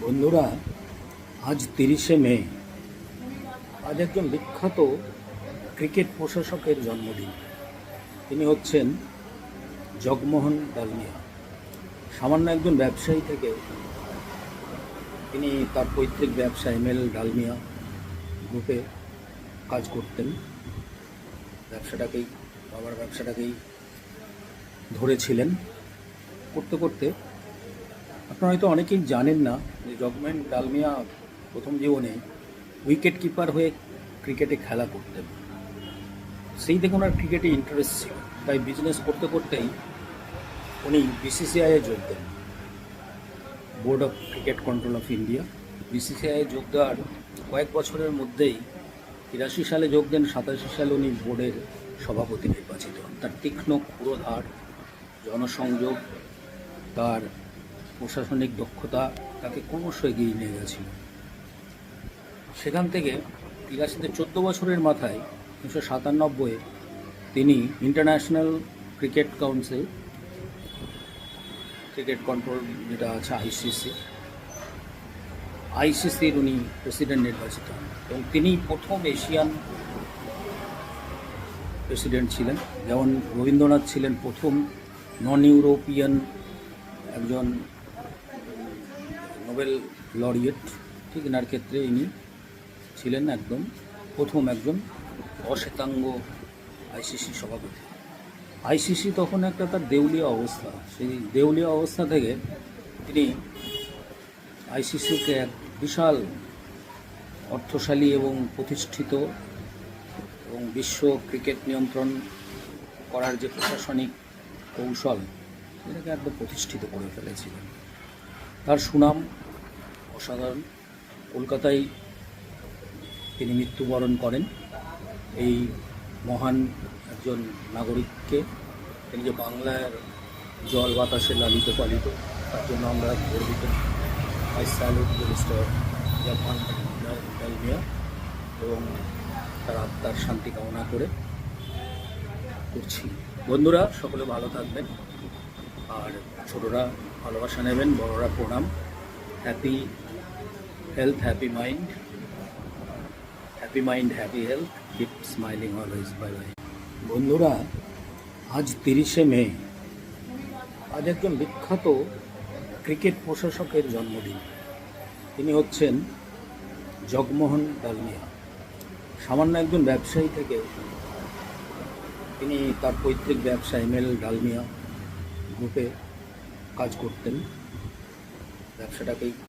বন্ধুরা, আজ 30শে মে। আজ একজন বিখ্যাত ক্রিকেট প্রশাসকের জন্মদিন। তিনি হচ্ছেন জগমোহন ডালমিয়া। সামান্য একজন ব্যবসায়ী থেকে তিনি তার পৈতৃক ব্যবসা এমএল ডালমিয়া গ্রুপে কাজ করতেন। বাবার ব্যবসাটাকেই ধরেছিলেন। করতে করতে আপনারা হয়তো অনেকেই জানেন না যে জগমোহন ডালমিয়া প্রথম জীবনে উইকেট কিপার হয়ে ক্রিকেটে খেলা করতেন। সেই থেকে ওনার ক্রিকেটে ইন্টারেস্ট ছিল, তাই বিজনেস করতে করতেই উনি বিসিসিআইয়ে যোগ দেন, board of cricket control of India. বিসিসিআইয়ে যোগ দেওয়ার কয়েক বছরের মধ্যেই 83 সালে যোগ দেন, 87 সালে উনি বোর্ডের সভাপতি নির্বাচিত হন। তার তীক্ষ্ণ ক্ষুরোধার, জনসংযোগ, তার প্রশাসনিক দক্ষতা তাকে ক্রমশ এগিয়ে নিয়ে গেছিল। সেখান থেকে 83-তে 14 বছরের মাথায় 1997-এ তিনি international cricket council, cricket control যেটা আছে আইসিসির উনি প্রেসিডেন্ট নির্বাচিত হন এবং তিনি প্রথম এশিয়ান প্রেসিডেন্ট ছিলেন। যেমন রবীন্দ্রনাথ ছিলেন প্রথম নন ইউরোপিয়ান একজন নোবেল লরিয়েট, ঠিক এনার ক্ষেত্রে ইনি ছিলেন একদম প্রথম একজন অশ্বেতাঙ্গ আইসিসি সভাপতি। আইসিসি তখন একটা তার দেউলিয়া অবস্থা, সেই দেউলিয়া অবস্থা থেকে তিনি আইসিসিকে এক বিশাল অর্থশালী এবং প্রতিষ্ঠিত এবং বিশ্ব ক্রিকেট নিয়ন্ত্রণ করার যে প্রশাসনিক কৌশল, সেটাকে একদম প্রতিষ্ঠিত করে ফেলেছিলেন। তার সুনাম অসাধারণ। কলকাতায় তিনি মৃত্যুবরণ করেন। এই মহান একজন নাগরিককে, তিনি যে বাংলার জল বাতাসে লালিত পালিত, তার জন্য আমরা গর্বিত। I salute mister Jagmohan Dalmiya এবং তার আত্মার শান্তি কামনা করছি। বন্ধুরা, সকলে ভালো থাকবেন, আর ছোটরা ভালোবাসা নেবেন, বড়রা প্রণাম। Happy health, happy mind, happy health, keep smiling always. Bye bye. বন্ধুরা, আজ 30শে মে। আজ একজন বিখ্যাত ক্রিকেট প্রশাসকের জন্মদিন। তিনি হচ্ছেন জগমোহন ডালমিয়া। সামান্য একজন ব্যবসায়ী থেকে তিনি তার পৈতৃক ব্যবসা এমএল ডালমিয়া গ্রুপে কাজ করতেন। ব্যবসাটাকেই